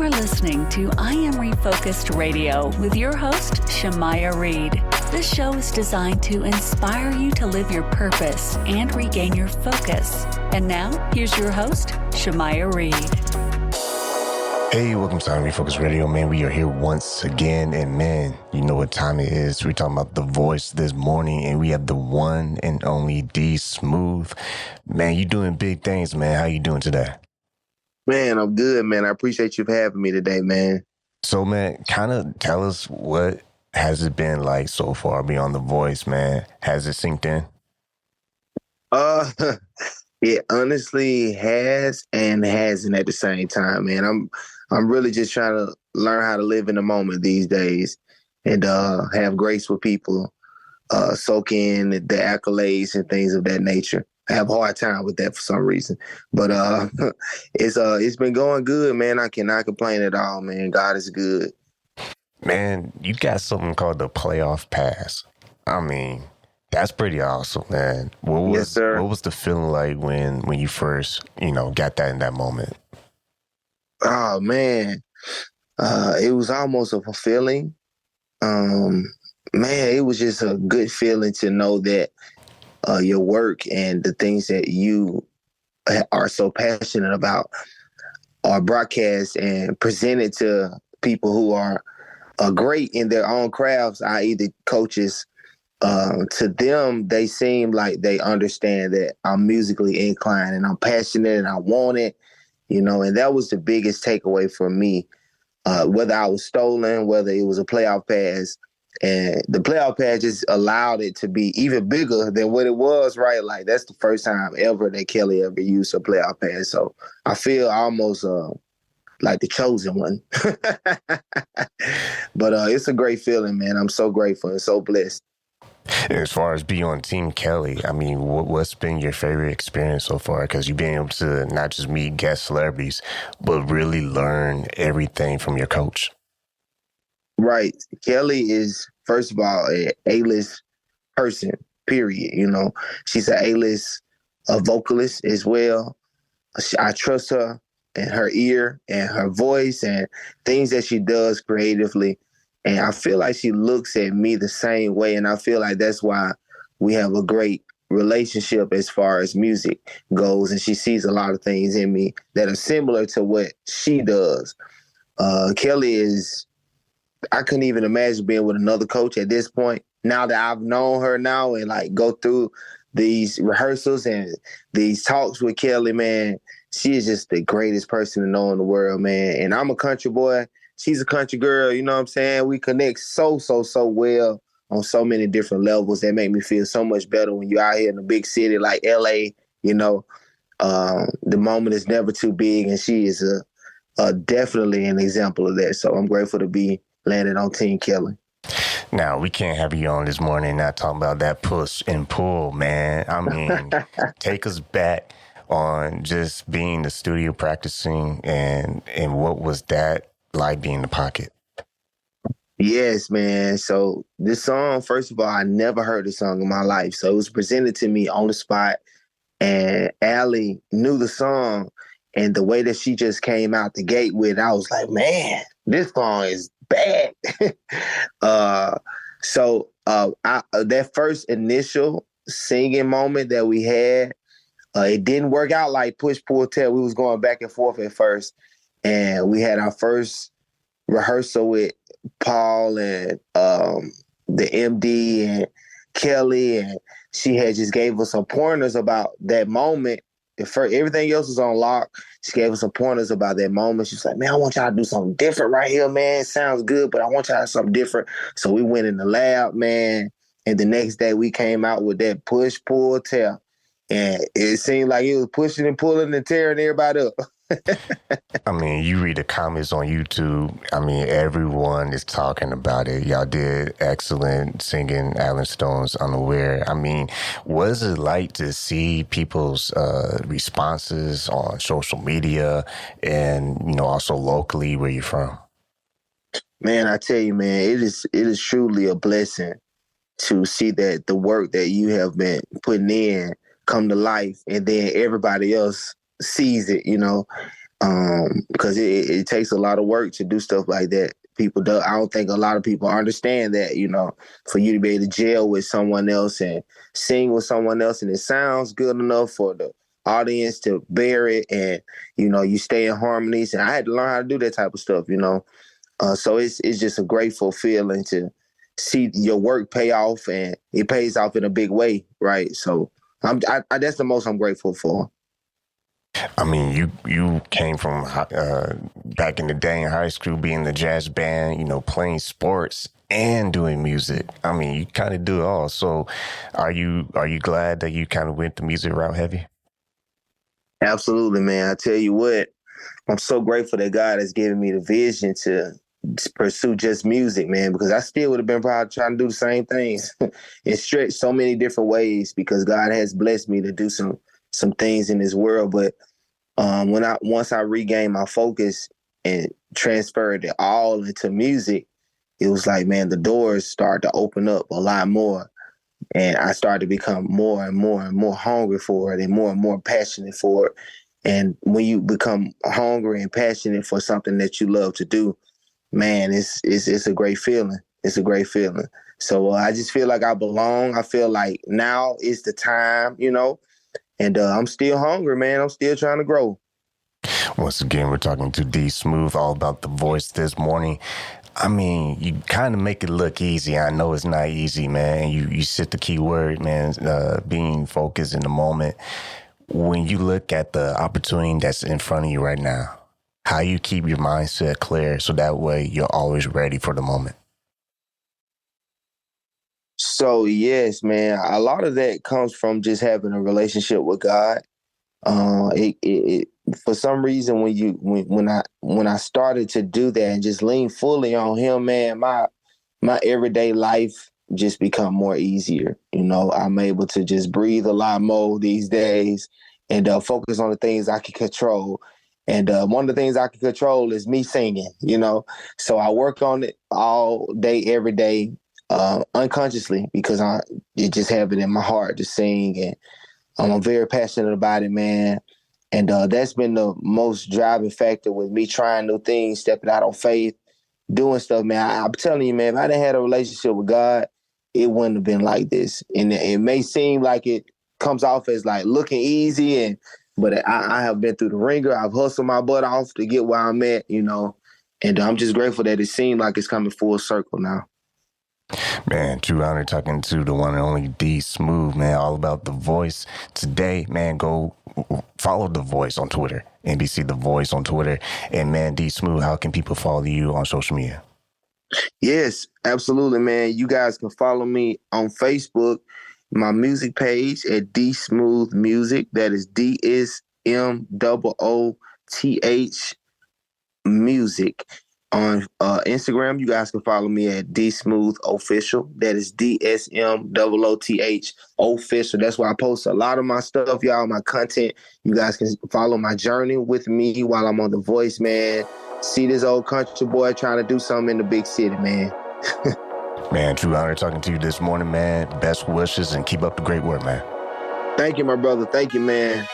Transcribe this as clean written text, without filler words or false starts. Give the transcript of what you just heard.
are listening to I Am Refocused Radio with your host, Shamaya Reed. This show is designed to inspire you to live your purpose and regain your focus. And now, here's your host, Shamaya Reed. Hey, welcome to I Am Refocused Radio, man. We are here once again, and man, you know what time it is. We're talking about The Voice this morning, and we have the one and only D Smooth. Man, you doing big things, man. How you doing today? Man, I'm good, man. I appreciate you for having me today, man. So, man, kind of tell us, what has it been like so far beyond The Voice, man? Has it sinked in? It honestly has and hasn't at the same time, man. I'm really just trying to learn how to live in the moment these days and have grace with people, soak in the accolades and things of that nature. I have a hard time with that for some reason, but it's been going good, man. I cannot complain at all, man. God is good. Man, you got something called the playoff pass. I mean, that's pretty awesome, man. Yes, sir. What was the feeling like when you first, got that in that moment? Oh man, it was almost a fulfilling. Man, it was just a good feeling to know that your work and the things that you are so passionate about are broadcast and presented to people who are great in their own crafts, i.e. the coaches. To them, they seem like they understand that I'm musically inclined and I'm passionate and I want it, and that was the biggest takeaway for me. Whether I was stolen, whether it was a playoff pass, and the playoff pass just allowed it to be even bigger than what it was, right? Like, that's the first time ever that Kelly ever used a playoff pass. So I feel almost like the chosen one. But it's a great feeling, man. I'm so grateful and so blessed. As far as being on Team Kelly, I mean, what's been your favorite experience so far? Because you've been able to not just meet guest celebrities, but really learn everything from your coach. Right. Kelly is, first of all, an A-list person, period. She's an A-list vocalist as well. I trust her and her ear and her voice and things that she does creatively. And I feel like she looks at me the same way. And I feel like that's why we have a great relationship as far as music goes. And she sees a lot of things in me that are similar to what she does. Kelly is, I couldn't even imagine being with another coach at this point. Now that I've known her now and go through these rehearsals and these talks with Kelly, man, she is just the greatest person to know in the world, man. And I'm a country boy. She's a country girl, you know what I'm saying? We connect so well on so many different levels that make me feel so much better when you're out here in a big city like LA, the moment is never too big, and she is definitely an example of that. So I'm grateful to be landed on Team Kelly. Now, we can't have you on this morning and not talking about that push and pull, man. I mean, take us back on just being in the studio practicing and what was that like being in the pocket? Yes, man. So this song, first of all, I never heard the song in my life. So it was presented to me on the spot, and Allie knew the song, and the way that she just came out the gate with, I was like, man, this song is bad. So that first initial singing moment that we had, it didn't work out like push, pull, tell. We was going back and forth at first. And we had our first rehearsal with Paul and the MD and Kelly, and she had just gave us some pointers about that moment. Everything else was on lock. She gave us some pointers about that moment. She was like, man, I want y'all to do something different right here, man. It sounds good, but I want y'all to do something different. So we went in the lab, man, and the next day we came out with that push, pull, tell. And it seemed like it was pushing and pulling and tearing everybody up. I mean, you read the comments on YouTube. I mean, everyone is talking about it. Y'all did excellent singing Alan Stone's Unaware. I mean, what is it like to see people's responses on social media and, also locally where you're from? Man, I tell you, man, it is truly a blessing to see that the work that you have been putting in come to life, and then everybody else sees it, because it takes a lot of work to do stuff like that. I don't think a lot of people understand that, for you to be able to gel with someone else and sing with someone else and it sounds good enough for the audience to bear it, and, you stay in harmonies. And I had to learn how to do that type of stuff, So it's just a grateful feeling to see your work pay off, and it pays off in a big way, right? So that's the most I'm grateful for. I mean, you came from back in the day in high school, being the jazz band, playing sports and doing music. I mean, you kind of do it all. So, are you glad that you kind of went the music route heavy? Absolutely, man. I tell you what, I'm so grateful that God has given me the vision to pursue just music, man, because I still would have been probably trying to do the same things and stretch so many different ways, because God has blessed me to do some things in this world. But once I regained my focus and transferred it all into music, it was like, man, the doors started to open up a lot more. And I started to become more and more and more hungry for it and more passionate for it. And when you become hungry and passionate for something that you love to do, man, it's a great feeling. It's a great feeling. So I just feel like I belong. I feel like now is the time, and I'm still hungry, man. I'm still trying to grow. Once again, we're talking to D Smooth all about the voice this morning. I mean, you kind of make it look easy. I know it's not easy, man. You said the key word, man, being focused in the moment. When you look at the opportunity that's in front of you right now, how you keep your mindset clear so that way you're always ready for the moment? So, yes, man, a lot of that comes from just having a relationship with God. For some reason, when I started to do that and just lean fully on Him, man, my everyday life just become more easier. I'm able to just breathe a lot more these days and focus on the things I can control. And one of the things I can control is me singing. So I work on it all day, every day, unconsciously, because I just have it in my heart to sing, and I'm very passionate about it, man. And that's been the most driving factor with me trying new things, stepping out on faith, doing stuff, man. I'm telling you, man, if I didn't have a relationship with God, it wouldn't have been like this. And it may seem like it comes off as like looking easy, but I have been through the ringer. I've hustled my butt off to get where I'm at, and I'm just grateful that it seemed like it's coming full circle now. Man, true honor talking to the one and only D Smooth, man, all about The Voice. Today, man, go follow The Voice on Twitter, NBC The Voice on Twitter. And man, D Smooth, how can people follow you on social media? Yes, absolutely, man. You guys can follow me on Facebook, my music page at D Smooth Music. That is DSMOOTH Music. On Instagram, you guys can follow me at D Smooth Official. That is DSMOOTH Official. That's where I post a lot of my stuff, y'all, my content. You guys can follow my journey with me while I'm on The Voice, man. See this old country boy trying to do something in the big city, man. Man, true honor talking to you this morning, man. Best wishes and keep up the great work, man. Thank you, my brother. Thank you, man.